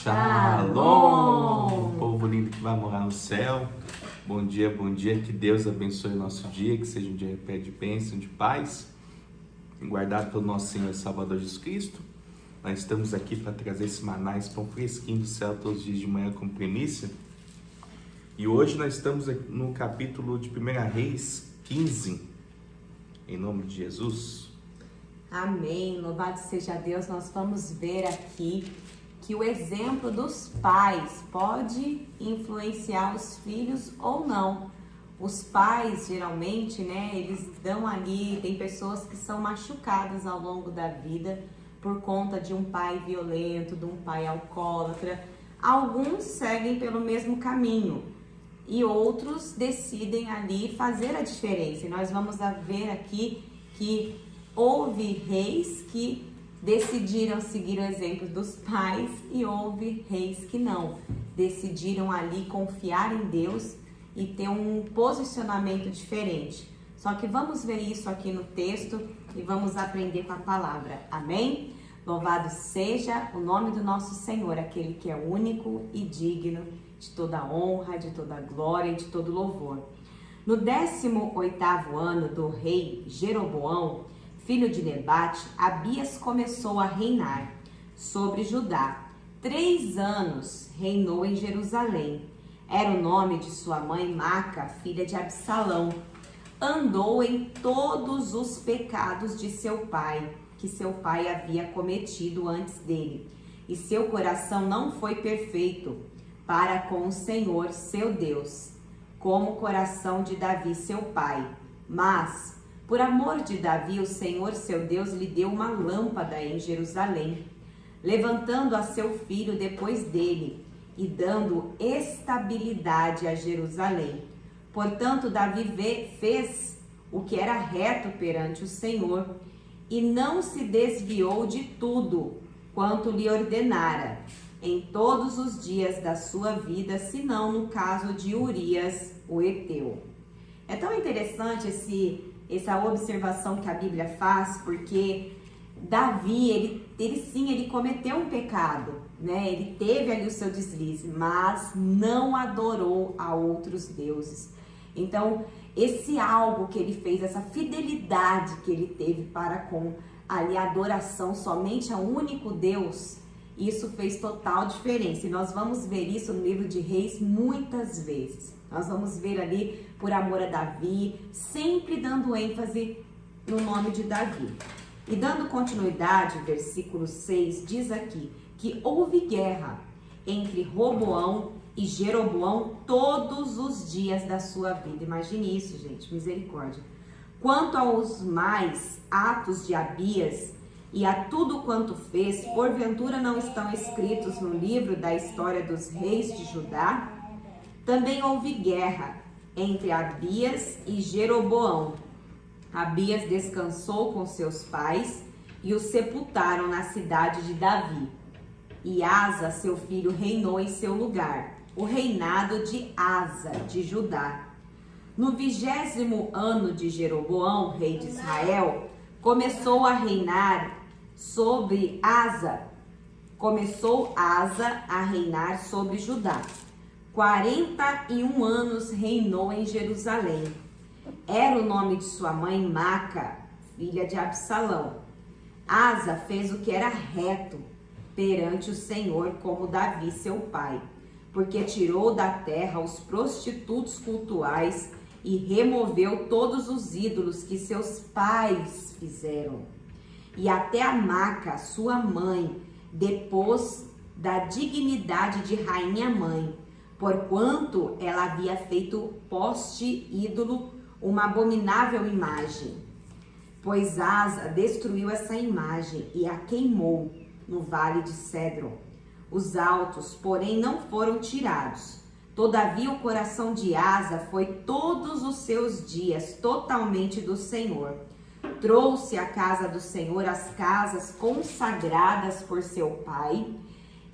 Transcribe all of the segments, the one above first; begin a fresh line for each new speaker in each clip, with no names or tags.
Shalom! Povo lindo que vai morar no céu. Bom dia, que Deus abençoe o nosso dia, que seja um dia de bênção, de paz, guardado pelo nosso Senhor e Salvador Jesus Cristo. Nós estamos aqui para trazer esse maná, esse pão fresquinho do céu todos os dias de manhã com primícia. E hoje nós estamos no capítulo de 1 Reis 15, em nome de Jesus.
Amém, louvado seja Deus. Nós vamos ver aqui que o exemplo dos pais pode influenciar os filhos ou não. Os pais, geralmente, eles dão ali, tem pessoas que são machucadas ao longo da vida por conta de um pai violento, de um pai alcoólatra. Alguns seguem pelo mesmo caminho e outros decidem ali fazer a diferença. E nós vamos ver aqui que houve reis que decidiram seguir o exemplo dos pais e houve reis que não. Decidiram ali confiar em Deus e ter um posicionamento diferente. Só que vamos ver isso aqui no texto e vamos aprender com a palavra. Amém? Louvado seja o nome do nosso Senhor, aquele que é único e digno de toda honra, de toda glória e de todo louvor. No 18º ano do rei Jeroboão, filho de Nebate, Abias começou a reinar sobre Judá. 3 anos reinou em Jerusalém. Era o nome de sua mãe Maaca, filha de Absalão. Andou em todos os pecados de seu pai, que seu pai havia cometido antes dele. E seu coração não foi perfeito para com o Senhor, seu Deus, como o coração de Davi, seu pai. Mas por amor de Davi, o Senhor, seu Deus, lhe deu uma lâmpada em Jerusalém, levantando a seu filho depois dele e dando estabilidade a Jerusalém. Portanto, Davi fez o que era reto perante o Senhor e não se desviou de tudo quanto lhe ordenara em todos os dias da sua vida, senão no caso de Urias, o heteu. É tão interessante essa observação que a Bíblia faz, porque Davi, ele cometeu um pecado, Ele teve ali o seu deslize, mas não adorou a outros deuses. Então, esse algo que ele fez, essa fidelidade que ele teve para com ali a adoração somente ao único Deus, isso fez total diferença. E nós vamos ver isso no livro de Reis muitas vezes. Nós vamos ver ali por amor a Davi, sempre dando ênfase no nome de Davi. E dando continuidade, versículo 6 diz aqui que houve guerra entre Roboão e Jeroboão todos os dias da sua vida. Imagine isso, gente, misericórdia. Quanto aos mais atos de Abias e a tudo quanto fez, porventura não estão escritos no livro da história dos reis de Judá? Também houve guerra entre Abias e Jeroboão. Abias descansou com seus pais e os sepultaram na cidade de Davi. E Asa, seu filho, reinou em seu lugar, o reinado de Asa, de Judá. No 20º ano de Jeroboão, rei de Israel, começou Asa a reinar sobre Judá. 41 anos reinou em Jerusalém. Era o nome de sua mãe Maaca, filha de Absalão. Asa fez o que era reto perante o Senhor, como Davi, seu pai, porque tirou da terra os prostitutos cultuais e removeu todos os ídolos que seus pais fizeram. E até a Maaca, sua mãe, depôs da dignidade de rainha-mãe, porquanto ela havia feito poste ídolo, uma abominável imagem. Pois Asa destruiu essa imagem e a queimou no vale de Cedron. Os altos, porém, não foram tirados. Todavia o coração de Asa foi todos os seus dias totalmente do Senhor. Trouxe à casa do Senhor as casas consagradas por seu pai,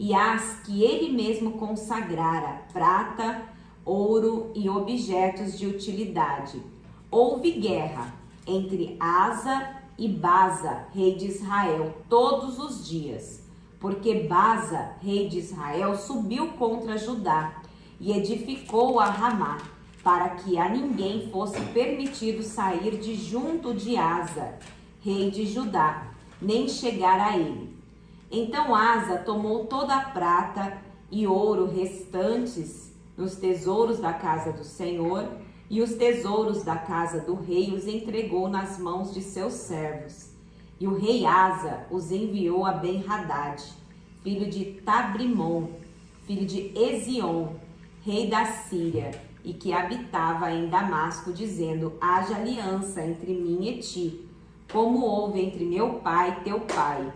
e as que ele mesmo consagrara, prata, ouro e objetos de utilidade. Houve guerra entre Asa e Baasa, rei de Israel, todos os dias. porque Baasa, rei de Israel, subiu contra Judá e edificou a Ramá, para que a ninguém fosse permitido sair de junto de Asa, rei de Judá, nem chegar a ele. Então Asa tomou toda a prata e ouro restantes nos tesouros da casa do Senhor, e os tesouros da casa do rei os entregou nas mãos de seus servos. E o rei Asa os enviou a Ben-Hadad, filho de Tabrimon, filho de Ezion, rei da Síria, e que habitava em Damasco, dizendo: haja aliança entre mim e ti, como houve entre meu pai e teu pai.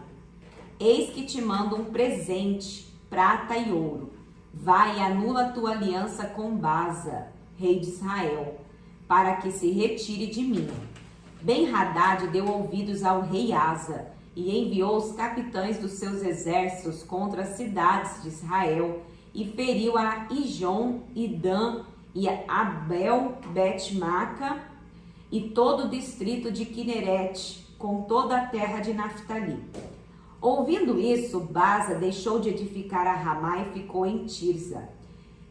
Eis que te mando um presente, prata e ouro. Vai e anula tua aliança com Baasa, rei de Israel, para que se retire de mim. Ben-Hadad deu ouvidos ao rei Asa e enviou os capitães dos seus exércitos contra as cidades de Israel e feriu a Ijon e Dan e a Abel Bet-Maca e todo o distrito de Quinerete, com toda a terra de Naftali. Ouvindo isso, Baasa deixou de edificar a Ramá e ficou em Tirza.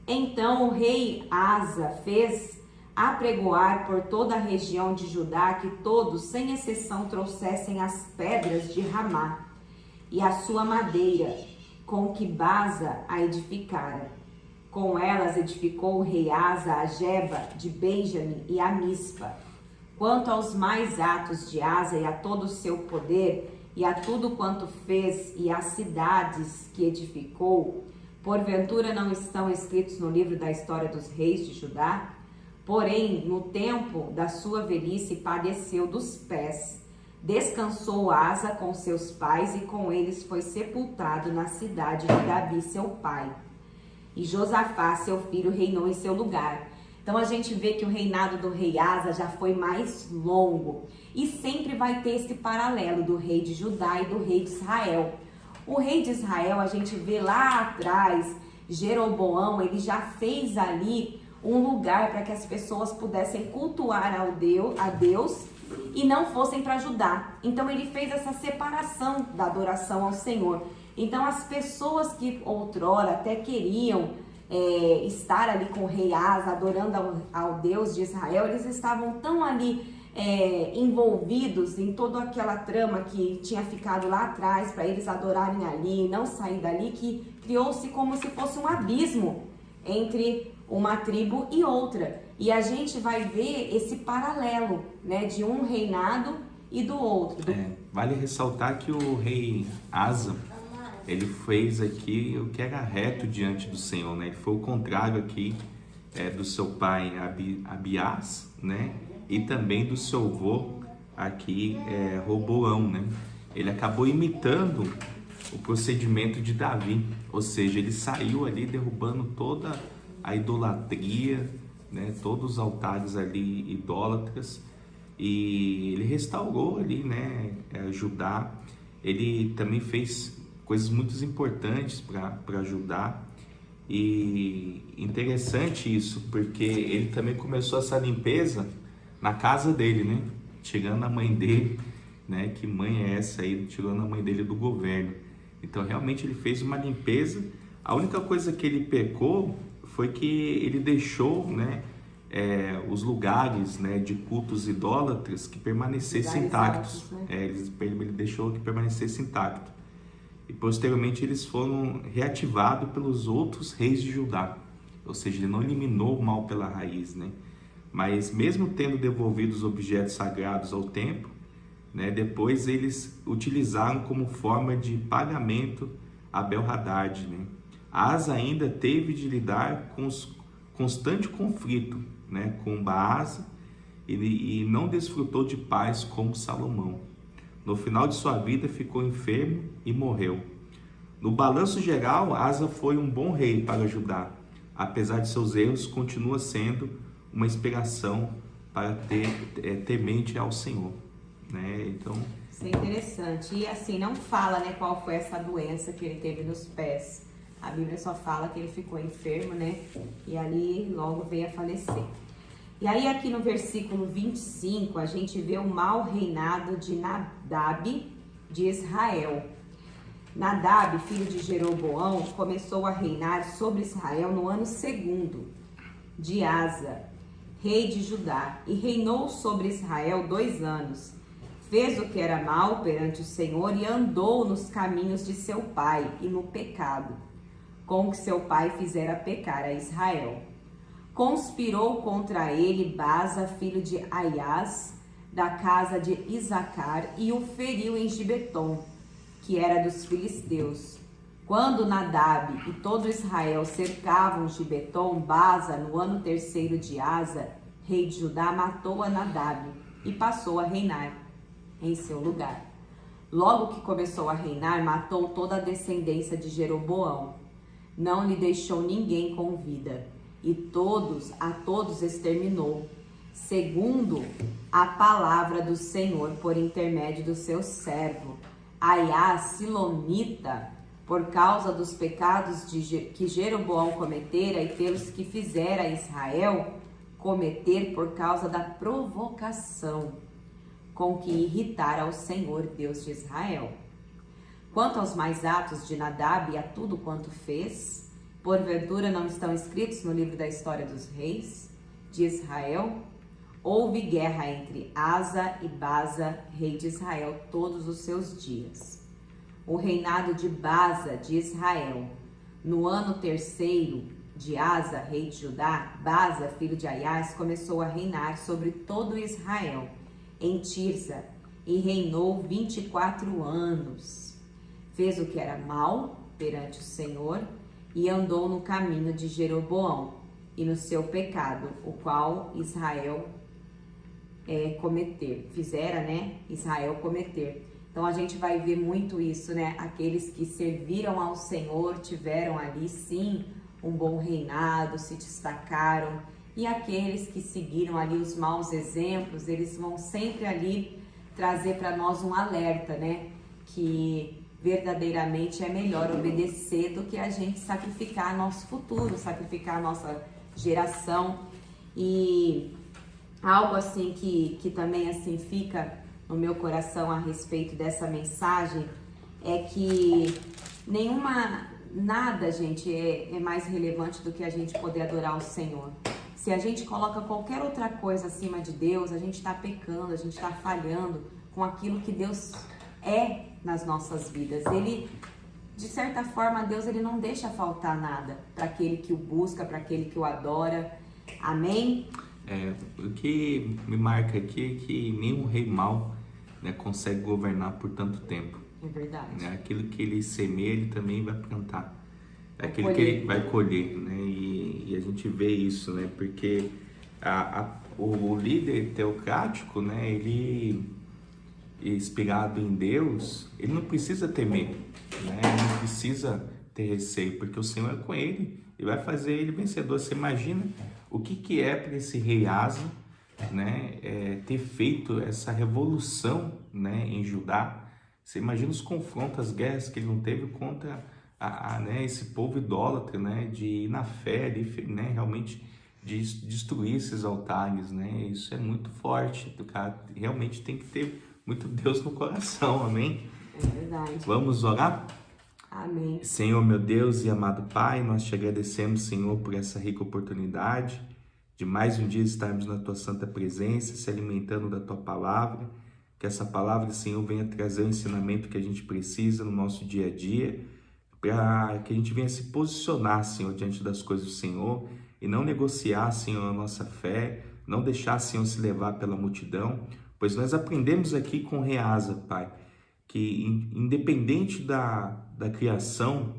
Então o rei Asa fez apregoar por toda a região de Judá que todos, sem exceção, trouxessem as pedras de Ramá e a sua madeira, com que Baasa a edificara. Com elas edificou o rei Asa a Geba de Benjamim e a Mispa. Quanto aos mais atos de Asa e a todo o seu poder, e a tudo quanto fez, e as cidades que edificou, porventura não estão escritos no livro da história dos reis de Judá? Porém, no tempo da sua velhice, padeceu dos pés. Descansou Asa com seus pais, e com eles foi sepultado na cidade de Davi, seu pai. E Josafá, seu filho, reinou em seu lugar. Então a gente vê que o reinado do rei Asa já foi mais longo. E sempre vai ter esse paralelo do rei de Judá e do rei de Israel. O rei de Israel, a gente vê lá atrás, Jeroboão, ele já fez ali um lugar para que as pessoas pudessem cultuar a Deus e não fossem para Judá. Então ele fez essa separação da adoração ao Senhor. Então as pessoas que outrora até queriam estar ali com o rei Asa, adorando ao Deus de Israel, eles estavam tão ali envolvidos em toda aquela trama que tinha ficado lá atrás para eles adorarem ali e não sair dali, que criou-se como se fosse um abismo entre uma tribo e outra. E a gente vai ver esse paralelo, né, de um reinado e do outro.
Vale ressaltar que o rei Asa, ele fez aqui o que era reto diante do Senhor, né? Ele foi o contrário aqui do seu pai Abiás, né? E também do seu avô aqui, Roboão, né? Ele acabou imitando o procedimento de Davi, ou seja, ele saiu ali derrubando toda a idolatria, né? Todos os altares ali idólatras, e ele restaurou ali, né? Judá. Ele também fez coisas muito importantes para ajudar, e interessante isso, porque ele também começou essa limpeza na casa dele, né? Tirando a mãe dele, né? Que mãe é essa aí? Tirando a mãe dele do governo. Então realmente ele fez uma limpeza. A única coisa que ele pecou foi que ele deixou, né? Os lugares, né, de cultos idólatras que permanecessem intactos.
Altos, né?
Ele deixou que permanecesse intacto. E posteriormente eles foram reativados pelos outros reis de Judá. Ou seja, ele não eliminou o mal pela raiz, né? Mas mesmo tendo devolvido os objetos sagrados ao templo, né, depois eles utilizaram como forma de pagamento a Ben-Hadad, né? Asa ainda teve de lidar com os constante conflito, né, com Baasa, e não desfrutou de paz como Salomão. No final de sua vida ficou enfermo e morreu. No balanço geral, Asa foi um bom rei para Judá. Apesar de seus erros, continua sendo uma inspiração para ter temente ao Senhor, né? Então,
isso é interessante. E assim, não fala, né, qual foi essa doença que ele teve nos pés. A Bíblia só fala que ele ficou enfermo, né? E ali logo veio a falecer. E aí aqui no versículo 25, a gente vê o mau reinado de Nadab de Israel. Nadab, filho de Jeroboão, começou a reinar sobre Israel no ano 2º de Asa, rei de Judá, e reinou sobre Israel 2 anos. Fez o que era mal perante o Senhor e andou nos caminhos de seu pai e no pecado, com que seu pai fizera pecar a Israel. Conspirou contra ele Baza, filho de Aias, da casa de Isacar, e o feriu em Gibeton, que era dos filisteus. Quando Nadab e todo Israel cercavam Gibeton, Baza, no ano 3º de Asa, rei de Judá, matou a Nadab e passou a reinar em seu lugar. Logo que começou a reinar, matou toda a descendência de Jeroboão. Não lhe deixou ninguém com vida, e a todos exterminou, segundo a palavra do Senhor, por intermédio do seu servo Aias, Silonita, por causa dos pecados que Jeroboão cometera e pelos que fizera Israel cometer por causa da provocação com que irritara ao Senhor, Deus de Israel. Quanto aos mais atos de Nadab e a tudo quanto fez, porventura não estão escritos no livro da história dos reis de Israel? Houve guerra entre Asa e Baza, rei de Israel, todos os seus dias. O reinado de Baza de Israel, no ano 3º de Asa, rei de Judá, Baza, filho de Aias, começou a reinar sobre todo Israel, em Tirsa, e reinou 24 anos. Fez o que era mal perante o Senhor e andou no caminho de Jeroboão e no seu pecado, o qual Israel Israel cometer. Então a gente vai ver muito isso, né? Aqueles que serviram ao Senhor tiveram ali sim um bom reinado, se destacaram, e aqueles que seguiram ali os maus exemplos, eles vão sempre ali trazer para nós um alerta, né? Que verdadeiramente é melhor obedecer do que a gente sacrificar nosso futuro, sacrificar a nossa geração. E algo assim que também assim fica no meu coração a respeito dessa mensagem é que nada, gente, é mais relevante do que a gente poder adorar o Senhor. Se a gente coloca qualquer outra coisa acima de Deus, a gente está pecando, a gente está falhando com aquilo que Deus é nas nossas vidas. Ele, de certa forma, Deus ele não deixa faltar nada para aquele que o busca, para aquele que o adora. Amém?
O que me marca aqui é que nenhum rei mau, né, consegue governar por tanto tempo.
É verdade.
Né? Aquilo que ele semeia, ele também vai plantar. Aquilo que ele vai colher, né? E a gente vê isso, né? Porque o líder teocrático, né? Ele, inspirado em Deus, ele não precisa temer, né? Ele não precisa ter receio, porque o Senhor é com ele e vai fazer ele vencedor. Você imagina o que é para esse rei Asa, né? Ter feito essa revolução, né? Em Judá. Você imagina os confrontos, as guerras que ele não teve contra né, esse povo idólatra, né, de ir na fé, né, realmente de destruir esses altares, né? Isso é muito forte. O cara realmente tem que ter muito Deus no coração, amém?
É verdade.
Vamos orar?
Amém.
Senhor, meu Deus e amado Pai, nós te agradecemos, Senhor, por essa rica oportunidade de mais um dia estarmos na Tua santa presença, se alimentando da Tua palavra. Que essa palavra, Senhor, venha trazer o ensinamento que a gente precisa no nosso dia a dia, para que a gente venha se posicionar, Senhor, diante das coisas do Senhor e não negociar, Senhor, a nossa fé, não deixar, Senhor, se levar pela multidão, pois nós aprendemos aqui com o rei Asa, Pai, que independente da criação,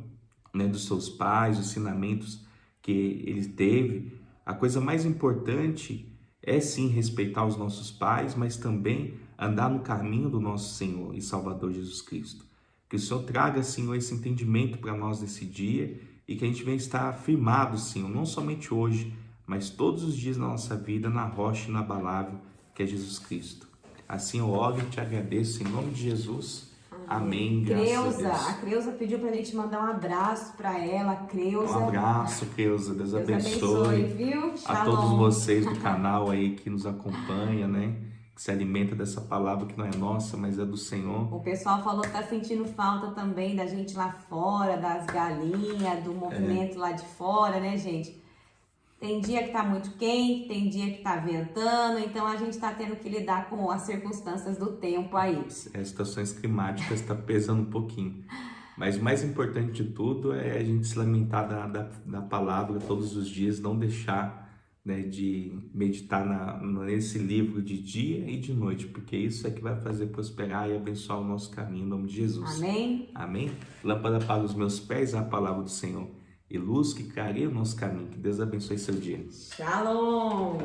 né, dos seus pais, os ensinamentos que ele teve, a coisa mais importante é sim respeitar os nossos pais, mas também andar no caminho do nosso Senhor e Salvador Jesus Cristo. Que o Senhor traga, Senhor, esse entendimento para nós nesse dia e que a gente venha estar firmado, Senhor, não somente hoje, mas todos os dias da nossa vida na rocha inabalável que é Jesus Cristo. Assim eu oro e te agradeço em nome de Jesus. Amém.
Creuza, a Creuza pediu para a gente mandar um abraço para ela. Creuza.
Um abraço, Creuza. Deus abençoe,
viu?
a todos vocês do canal aí que nos acompanha, né? que se alimenta dessa palavra que não é nossa, mas é do Senhor.
O pessoal falou que tá sentindo falta também da gente lá fora, das galinhas, do movimento lá de fora, né, gente? Tem dia que tá muito quente, tem dia que tá ventando, então a gente tá tendo que lidar com as circunstâncias do tempo aí.
As situações climáticas estão pesando um pouquinho. Mas o mais importante de tudo é a gente se lamentar da palavra todos os dias, não deixar, né, de meditar nesse livro de dia e de noite, porque isso é que vai fazer prosperar e abençoar o nosso caminho, em nome de Jesus.
Amém?
Amém? Lâmpada para os meus pés é a palavra do Senhor, e luz que clareia o nosso caminho. Que Deus abençoe seu dia.
Shalom!